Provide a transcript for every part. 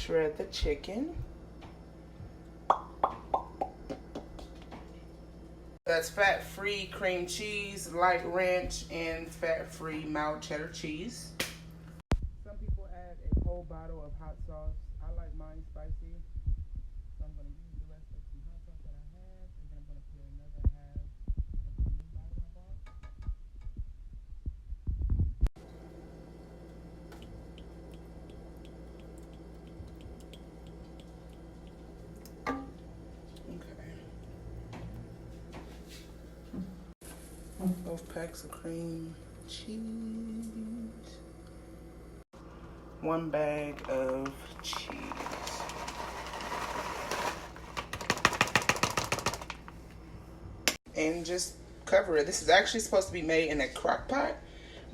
shred the chicken. That's fat-free cream cheese, light ranch, and fat-free mild cheddar cheese. Some people add a whole bottle of hot sauce. I like mine spicy, so I'm going to use the rest of some hot sauce that I have, and then I'm going to put another half of the new bottle I bought. Both packs of cream cheese. 1 bag of cheese. And just cover it. This is actually supposed to be made in a crock pot,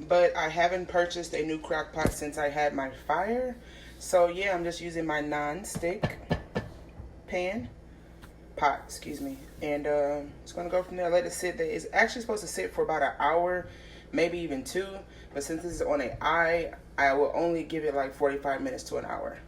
but I haven't purchased a new crock pot since I had my fire. So yeah, I'm just using my non-stick pot, excuse me, and it's gonna go from there. Let it sit there. It's actually supposed to sit for about an hour, maybe even 2, but since this is on an I will only give it like 45 minutes to an hour.